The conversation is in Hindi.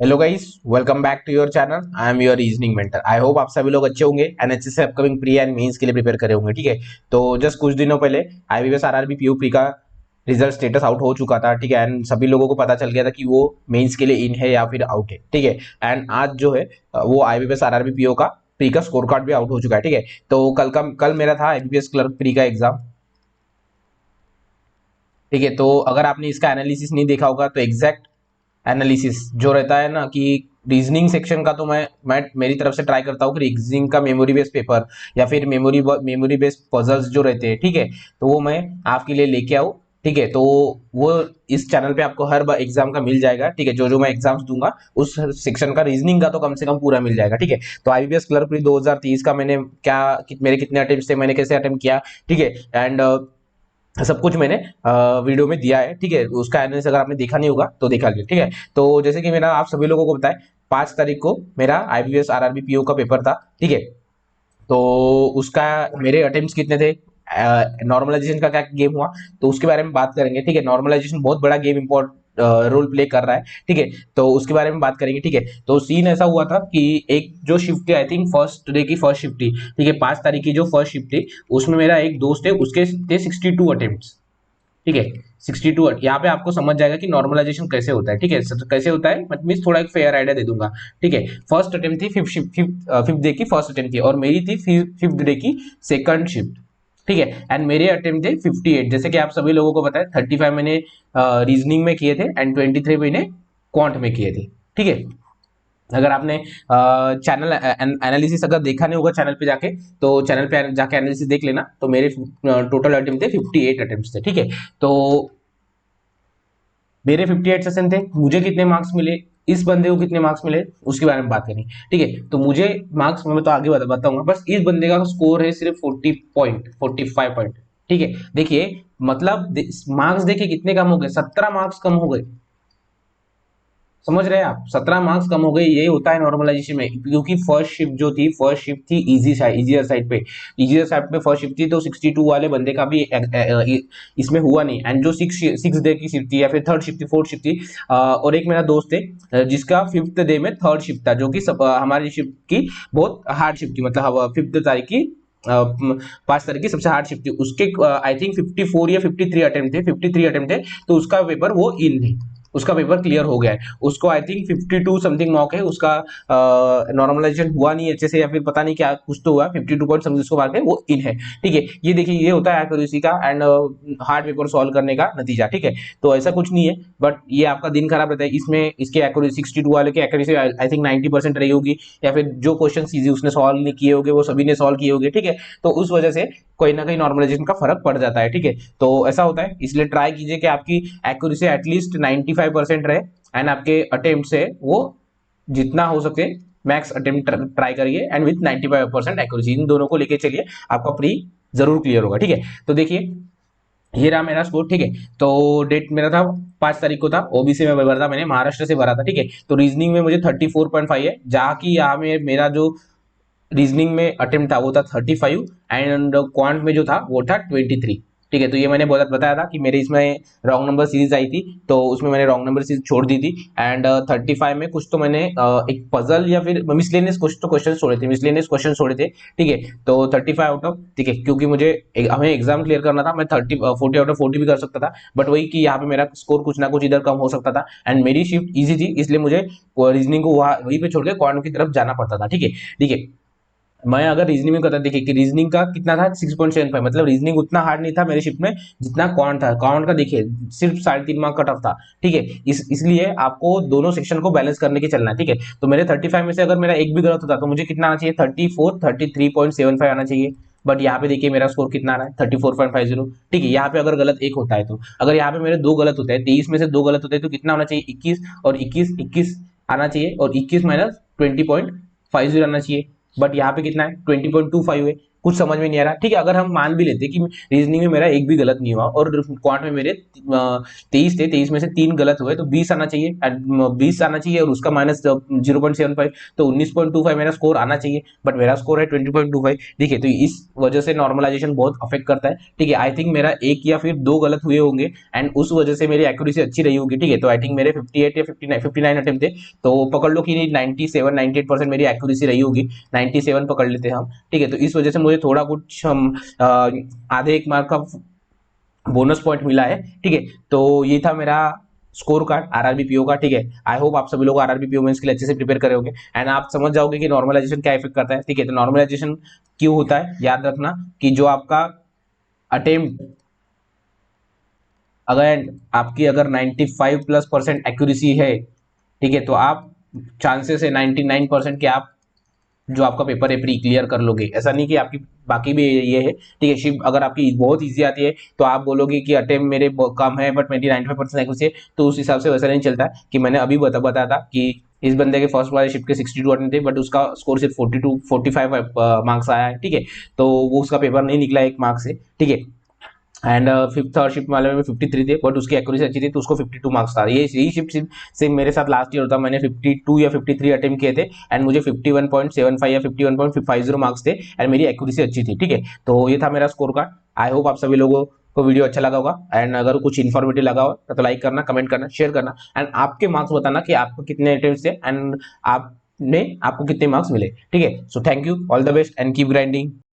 Hello guys, welcome back to your channel. I am your reasoning mentor. I hope आप सभी लोग अच्छे होंगे एंड अच्छे से अपकमिंग प्री एंड मेंस के लिए प्रिपेयर करे होंगे। ठीक है, तो जस्ट कुछ दिनों पहले आईबीपीएस आरआरबी पीयू प्री का रिजल्ट स्टेटस आउट हो चुका था। ठीक है, एंड सभी लोगों को पता चल गया था कि वो मेंस के लिए इन है या फिर आउट है। ठीक है, एंड आज जो है वो आईबीपीएस आरआरबी पीओ का प्री का स्कोर कार्ड भी आउट हो चुका है। ठीक है, तो कल मेरा था आईबीपीएस क्लर्क प्री का एग्जाम। ठीक है, तो अगर आपने इसका एनालिसिस नहीं देखा होगा तो एग्जैक्ट एनालिसिस जो रहता है ना कि रीजनिंग सेक्शन का, तो मैं मेरी तरफ से ट्राई करता हूँ कि रीजनिंग का मेमोरी बेस्ड पेपर या फिर मेमोरी बेस्ड पजल्स जो रहते हैं, ठीक है, तो वो मैं आपके लिए लेके आऊँ। ठीक है, तो वो इस चैनल पे आपको हर बार एग्जाम का मिल जाएगा। ठीक है, जो जो मैं एग्जाम्स दूंगा उस सेक्शन का रीजनिंग का तो कम से कम पूरा मिल जाएगा। ठीक है, तो आईबीपीएस क्लर्क प्री 2023 का मैंने मेरे कितने अटेम्प्ट थे, मैंने कैसे अटेम्प्ट किया, ठीक है, एंड सब कुछ मैंने वीडियो में दिया है। ठीक है, उसका एनालिसिस अगर आपने देखा नहीं होगा तो देखा लीजिए। ठीक है, तो जैसे कि मेरा आप सभी लोगों को बताए 5 तारीख को मेरा आईबीपीएस आरआरबी पीओ का पेपर था। ठीक है, तो उसका मेरे अटेम्प्ट्स कितने थे, नॉर्मलाइजेशन का क्या गेम हुआ, तो उसके बारे में बात करेंगे। ठीक है, नॉर्मलाइजेशन बहुत बड़ा गेम इंपॉर्ट रोल प्ले कर रहा है। ठीक है, तो उसके बारे में बात करेंगे। ठीक है, तो सीन ऐसा हुआ था कि एक जो शिफ्ट थी, आई थिंक फर्स्ट डे की फर्स्ट शिफ्ट थी। ठीक है, 5 तारीख की जो फर्स्ट शिफ्ट थी उसमें मेरा एक दोस्त है, उसके थे 62 अटेम्प्ट। ठीक है, 62। यहाँ पे आपको समझ जाएगा कि नॉर्मलाइजेशन कैसे होता है। ठीक है, कैसे होता है मतलब थोड़ा एक फेयर आइडिया दे दूंगा। ठीक है, फर्स्ट अटेम्प्ट थी फिफ्थ डे की फर्स्ट अटेम्प्ट थी और मेरी थी फिफ्थ डे की सेकंड शिफ्ट। ठीक है, एंड मेरे अटेम्प्ट थे 58। जैसे कि आप सभी लोगों को पता है 35 मैंने रीजनिंग में किए थे एंड 23 मैंने क्वांट में किए थे। ठीक है, अगर आपने चैनल एनालिसिस अगर देखा नहीं होगा चैनल पे जाके, तो चैनल पे जाके एनालिसिस देख लेना। तो मेरे टोटल अटेम्प्ट थे 58 अटेम्प्ट थे। ठीक है, तो मेरे 58 सेशन थे, मुझे कितने मार्क्स मिले, इस बंदे को कितने मार्क्स मिले, उसके बारे में बात करेंगे। ठीक है, तो मुझे मार्क्स मैं तो आगे बताऊंगा, बस इस बंदे का स्कोर है सिर्फ 45 पॉइंट। ठीक है, देखिए मतलब मार्क्स देखिए कितने कम हो गए, 17 मार्क्स कम हो गए। समझ रहे हैं आप, 17 मार्क्स कम हो गए। ये होता है नॉर्मलाइजेशन में, क्योंकि फर्स्ट शिफ्ट जो थी, फर्स्ट शिफ्ट थी इजियर साइड पे, इजियर साइड पे फर्स्ट शिफ्ट थी, तो 62 वाले बंदे का भी इसमें हुआ नहीं। एंड जो सिक्स डे की शिफ्ट थी या फिर थर्ड शिफ्ट थी, फोर्थ शिफ्ट थी, और एक मेरा दोस्त है जिसका फिफ्थ डे में थर्ड शिफ्ट था, जो कि हमारी शिफ्ट की बहुत हार्ड शिफ्ट थी, मतलब फिफ्थ तारीख की 5 तारीख की सबसे हार्ड शिफ्ट थी। उसके आई थिंक 54 या 53 अटेम्प्ट थे, 53 अटेम्प्ट थे, तो उसका पेपर वो इन है, उसका पेपर क्लियर हो गया है। उसको आई थिंक 52 समथिंग मार्क है, उसका नॉर्मलाइजेशन हुआ नहीं अच्छे से या फिर पता नहीं क्या कुछ तो हुआ, 52 पॉइंट समथिंग उसको मार्क है, वो इन है। ठीक है, ये देखिए ये होता है एक्यूरेसी का एंड हार्ड पेपर सॉल्व करने का नतीजा। ठीक है, तो ऐसा कुछ नहीं है, बट ये आपका दिन खराब रहता है। इसमें इसके एक्यूरेसी 62 वाले की एक्यूरेसी आई थिंक 90% रही होगी, या फिर जो क्वेश्चन इजी उसने सॉल्व नहीं किए होंगे वो सभी ने सॉल्व किए होंगे। ठीक है, तो उस वजह से कोई ना कोई नॉर्मलाइजेशन का फर्क पड़ जाता है। ठीक है, तो ऐसा होता है, इसलिए ट्राई कीजिए कि आपकी एक्यूरेसी एटलीस्ट 95% रहे एंड आपके अटेम्प्ट से वो जितना हो सके मैक्स अटेम्प्ट ट्राई करिए एंड विथ 95% एक्यूरेसी, इन दोनों को लेके चलिए, आपका प्री जरूर क्लियर होगा। ठीक है, तो देखिए ये रहा मेरा स्कोर। ठीक है, तो डेट मेरा था 5 तारीख को था, ओबीसी में भरा था, मैंने महाराष्ट्र से भरा था। ठीक है, तो रीजनिंग में मुझे 34.5 है, जहाँ की यहाँ में मेरा जो रीजनिंग में अटेम्प्ट था वो था 35 एंड क्वांट में जो था वो था 23। ठीक है, तो ये मैंने बताया था कि मेरे इसमें रॉन्ग नंबर सीरीज आई थी, तो उसमें मैंने रॉन्ग नंबर सीरीज छोड़ दी थी। एंड 35 में कुछ तो मैंने एक पजल या फिर मिसलेनियस कुछ तो क्वेश्चन छोड़े थे, मिसलेनियस क्वेश्चन छोड़े थे। ठीक है, तो 35 आउट ऑफ, ठीक है, क्योंकि मुझे हमें एग्जाम क्लियर करना था, मैं 40 आउट ऑफ 40 भी कर सकता था, बट वही कि यहाँ पे मेरा स्कोर कुछ ना कुछ इधर कम हो सकता था एंड मेरी शिफ्ट ईजी थी, इसलिए मुझे रीजनिंग को वहीं पे छोड़ के क्वांट की तरफ जाना पड़ता था। ठीक है, ठीक है, मैं अगर रीजनिंग में करता, देखिए कि रीजनिंग का कितना था 6.75, मतलब रीजनिंग उतना हार्ड नहीं था मेरी शिफ्ट में जितना क्वांट था। क्वांट का देखिए सिर्फ 3.5 मार्क कट ऑफ था। ठीक है, इसलिए आपको दोनों सेक्शन को बैलेंस करने के चलना है। ठीक है, तो मेरे 35 में से अगर मेरा एक भी गलत होता तो मुझे कितना आना चाहिए, 33.75 आना चाहिए। बट यहाँ पे देखिए मेरा स्कोर कितना आ रहा है, 34.50। ठीक है, यहाँ पे अगर गलत एक होता है, तो अगर यहाँ पे मेरे दो गलत होते हैं, 23 में से दो गलत होते हैं, तो कितना होना चाहिए, 21, और 21 आना चाहिए, और 21 माइनस 20.50 आना चाहिए। बट यहाँ पे कितना है, 20.25 है। कुछ समझ में नहीं आ रहा। ठीक है, अगर हम मान भी लेते कि रीजनिंग में मेरा एक भी गलत नहीं हुआ और क्वांट में मेरे 23 थे, 23 में से 3 गलत हुए, तो 20 आना चाहिए, 20 आना चाहिए और उसका माइनस 0.75, तो 19.25 मेरा स्कोर आना चाहिए, बट मेरा स्कोर है 20.25। ठीक है, तो इस वजह से नॉर्मलाइजेशन बहुत अफेक्ट करता है। ठीक है, आई थिंक मेरा एक या फिर दो गलत हुए होंगे एंड उस वजह से मेरी एक्यूरेसी अच्छी रही होगी। ठीक है, तो आई थिंक मेरे 58 या 59 अटेम्प्ट थे, तो पकड़ लो कि 97-98% मेरी एक्यूरेसी रही होगी, 97 पकड़ लेते हैं हम। ठीक है, तो इस वजह से मुझे थोड़ा कुछ आधे एक मार्क का बोनस पॉइंट मिला है। ठीक है, तो ये था मेरा स्कोर कार्ड आरआरबी पीओ का। ठीक है, आई होप आप सभी लोग आरआरबी पीओ मेंस के लिए अच्छे से प्रिपेयर करे होंगे एंड आप समझ जाओगे कि नॉर्मलाइजेशन क्या इफेक्ट करता है। ठीक है, तो नॉर्मलाइजेशन क्यों होता है, याद रखना कि जो आपका अटेम्प्ट, अगर आपकी अगर 95+% एक्यूरेसी है, ठीक है, तो आप चांसेस है 99% के आप जो आपका पेपर है प्री क्लियर कर लोगे। ऐसा नहीं कि आपकी बाकी भी ये है। ठीक है, शिफ्ट अगर आपकी बहुत इजी आती है तो आप बोलोगे कि अटेम्प्ट मेरे कम है बट मेरी 95% एक्यूरेसी है, तो उस हिसाब से वैसा नहीं चलता है कि मैंने अभी बताया था कि इस बंदे के फर्स्ट वाले शिफ्ट के 62 अटेम्प्ट थे बट उसका स्कोर सिर्फ 45 मार्क्स आया है। ठीक है, तो वो उसका पेपर नहीं निकला एक मार्क्स से। ठीक है, एंड फिफ्थ और शिफ्ट वाले में 53 थे बट उसकी एक्यूरेसी अच्छी थी तो उसको 52 मार्क्स था। ये यही शिफ्ट से मेरे साथ लास्ट ईयर होता, मैंने 52 या 53 अटेम्प्ट किए थे एंड मुझे 51.75 या 51.50 मार्क्स थे एंड मेरी एक्यूरेसी अच्छी थी। ठीक है, तो ये था मेरा स्कोर कार्ड। आई होप आप सभी लोगों को वीडियो अच्छा लगा होगा एंड अगर कुछ इन्फॉर्मेटिव लगा हो तो लाइक करना, कमेंट करना, शेयर करना एंड आपके मार्क्स बताना कि आपको कितने अटेम्प्ट थे एंड आपको कितने मार्क्स मिले। ठीक है, so thank you, all the best and keep grinding.